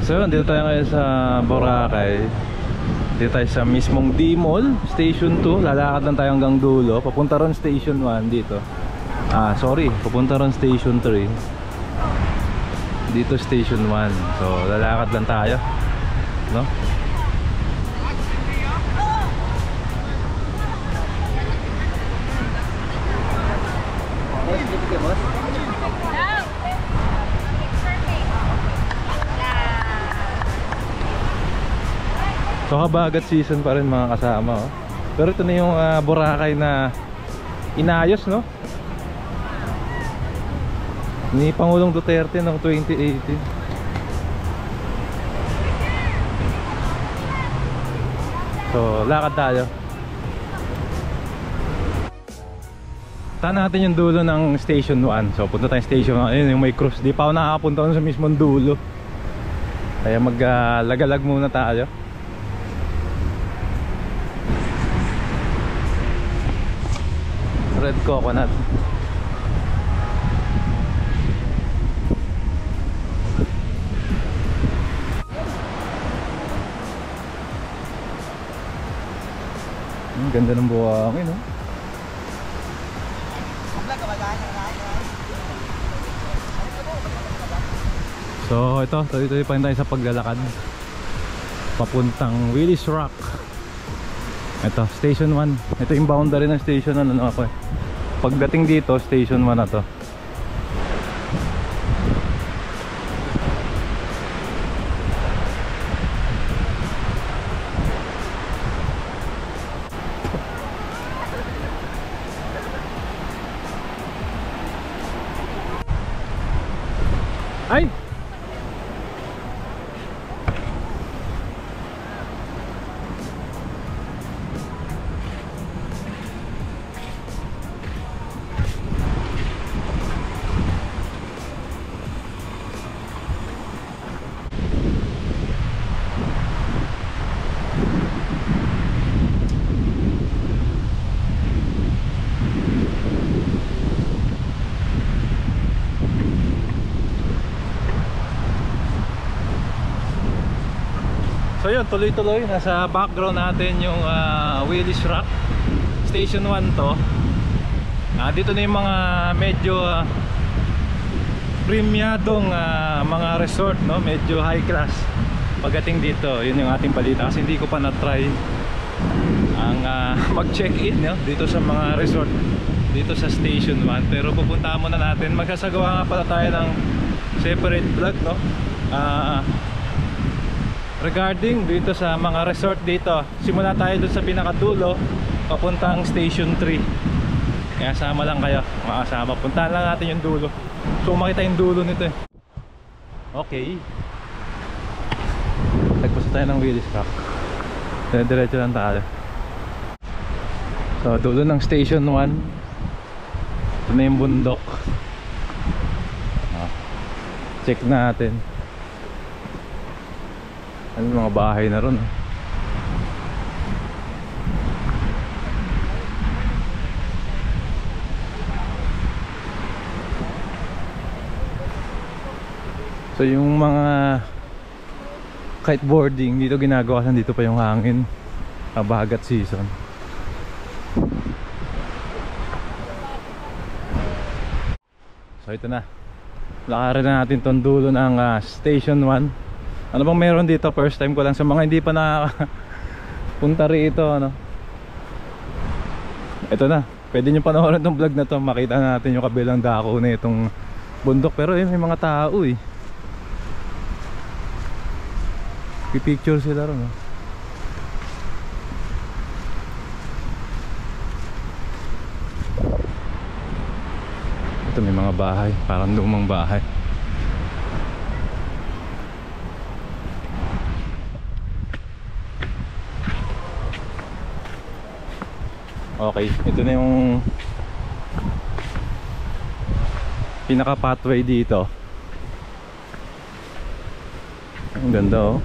So dito tayo ngayon sa Boracay. Dito tayo sa mismong D-Mall Station 2. Lalakad lang tayo hanggang dulo. Papunta ron Station 1 dito. Papunta ron Station 3. Dito Station 1. So lalakad lang tayo, no? So habagat season pa rin mga kasama, oh. Pero ito na yung Boracay na inayos, no? Ni Pangulong Duterte noong 2018. So lakad tayo. Taan natin yung dulo ng Station 1. So punta tayo Station 1. Ayun yung may cross. Di pa ako nakakapunta sa mismong dulo. Kaya maglagalag muna tayo. Red coconut. Ganda ng buhangin, no? So ito, tuloy-tuloy pa rin tayo sa paglalakad papuntang Willis Rock. Ito, Station 1. Ito yung boundary ng Station 1. Ano ako eh. Pagdating dito, Station 1 na to. Ay! So yun, tuloy-tuloy. Nasa background natin yung Willis Rock. Station 1 to. Dito na yung mga medyo premiadong mga resort, no? Medyo high class pagdating dito. Yun yung ating balita. Kasi hindi ko pa na-try ang mag-check-in, no? Dito sa mga resort dito sa Station 1. Pero pupuntahan muna natin. Magsasagawa nga pala tayo ng separate vlog, no? Regarding dito sa mga resort dito. Simula tayo dun sa pinakadulo papuntang Station 3. Kaya sama lang kayo, mga kasama. Puntahan lang natin yung dulo. So makita yung dulo nito eh. Okay. Nagpasa tayo ng Willis Rock. Diretso lang tayo. So dulo ng Station 1. Ito na yung bundok. Check natin. Ano mga bahay na ron. So yung mga kiteboarding dito ginagawa, dito pa yung hangin. Habagat season. So ito na. Lakarin na natin tong dulo ng Station 1. Ano bang meron dito? First time ko lang sa mga hindi pa nakakapunta rito, ano. Ito na. Pwede nyo panoorin tong vlog na to. Makita natin yung kabilang dako na itong bundok. Pero may mga tao eh. Pipicture sila ron, no? Ito may mga bahay. Parang lumang bahay. Okay, ito na yung pinaka pathway dito. Ang ganda oh.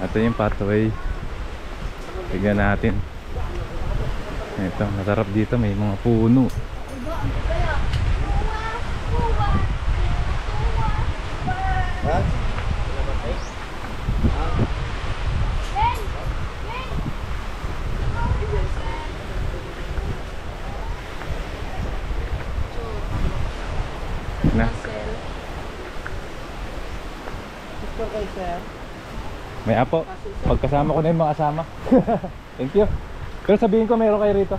Ito yung pathway. Tignan natin. Ito, masarap dito, may mga puno. Na. May apo. Pagkasama ko na yung mga kasama. Thank you. Pero sabihin ko meron kayo rito.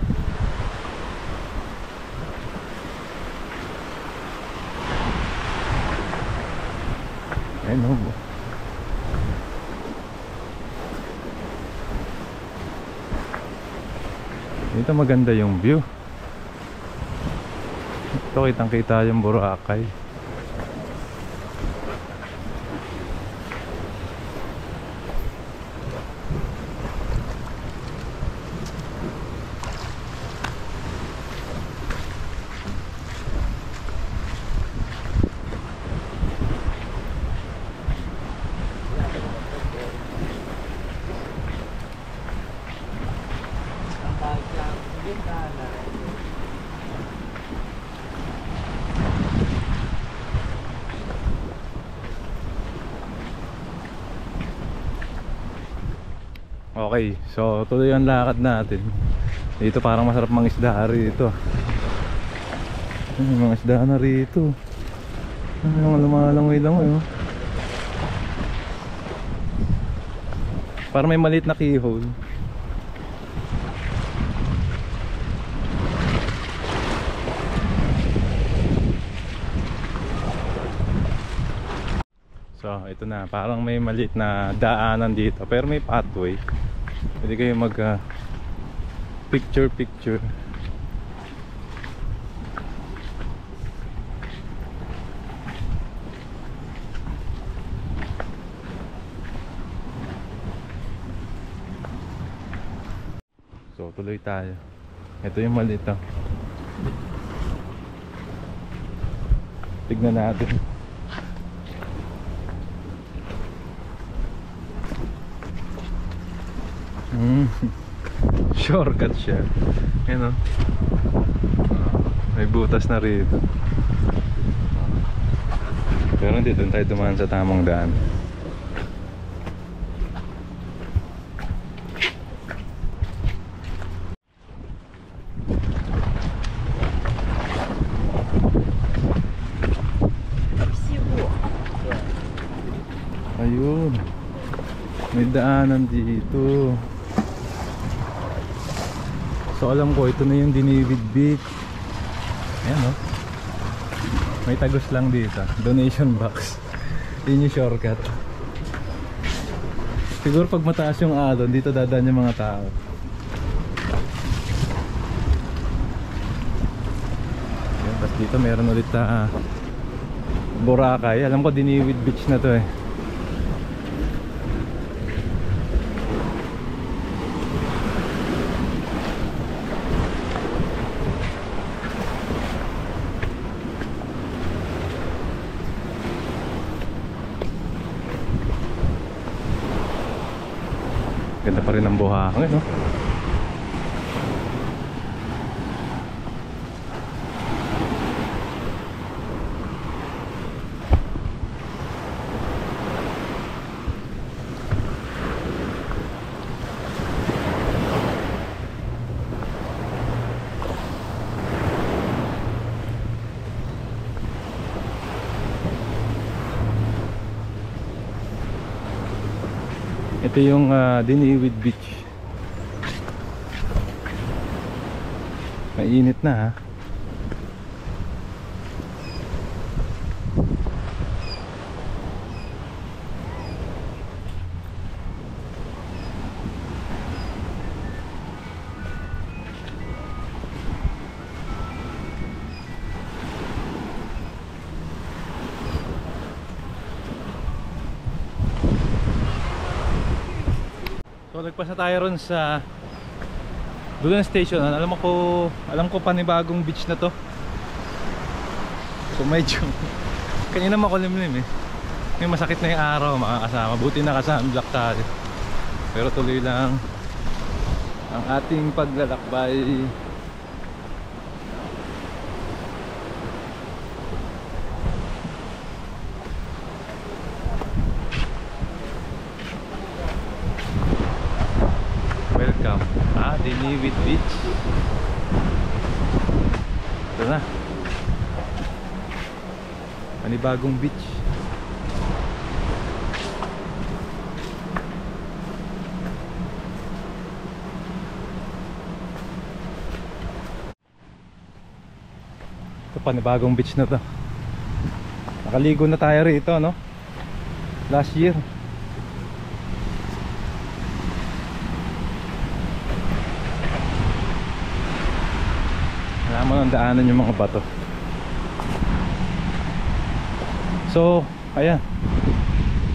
Ayun oh. Dito maganda yung view. Ito kitang kita yung Boracay. Okay, so tuloy ang lakad natin. Dito parang masarap mangisda rito. May mga isda na rito. May mga lumalangoy-langoy oh. Parang may maliit na keyhole. So ito na, parang may maliit na daanan dito, pero may pathway. Pwede kayo mag picture. So tuloy tayo. Ito yung maliit oh. Tignan natin. Shortcut siya. Ayan o. May butas na rito. Pero hindi doon tayo dumaan sa tamang daan. Ayun. May daanan dito. So alam ko ito na yung Diniwid Beach. Ayan o. May tagos lang dito. Donation box. Yun yung shortcut. Siguro pag mataas yung alon, dito dadaan yung mga tao. Ayan, tapos dito meron ulit na Boracay. Alam ko Diniwid Beach na to eh. Ganda pa rin ang buhangin, no? Ito yung Diniwid Beach. Mainit na ha. lagpas na tayo ron sa Dulan Station. Alam ko panibagong beach na to. So medyo kanina makulimlim eh. May masakit na yung araw mga kasama. Buti naka-sunblock tayo. Pero tuloy lang ang ating paglalakbay. Welcome. Diniwid Beach. Ito na. Panibagong beach. Ito panibagong beach na to. Nakaligo na tayo rito, no? Last year. Alam mo nang daanan yung mga bato. So, ayan.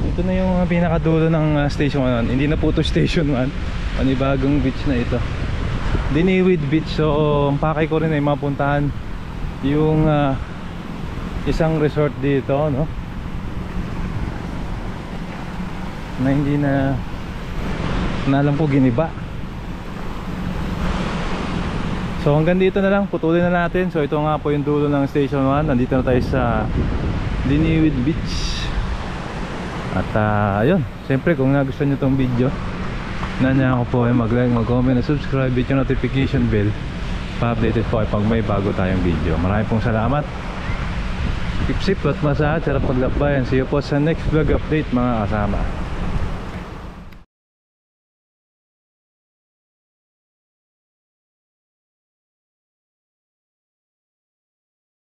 Ito na yung pinakadulo ng station 1. Hindi na po ito station 1. Panibagong beach na ito. Diniwid Beach. So, ang pakay ko rin ay mapuntahan yung isang resort dito, no? Na hindi na alam ko giniba. So hanggang dito na lang, putulin na natin. So ito nga po yung dulo ng station 1. Nandito na tayo sa Diniwid Beach. At ayun, siyempre kung nagustuhan nyo itong video, nanya ako po ay mag-like, mag-comment, subscribe, hit yung notification bell pa-updated po pag may bago tayong video. Maraming pong salamat. Keep safe at masahat, sarap paglakbayan. See you po sa next vlog update mga kasama.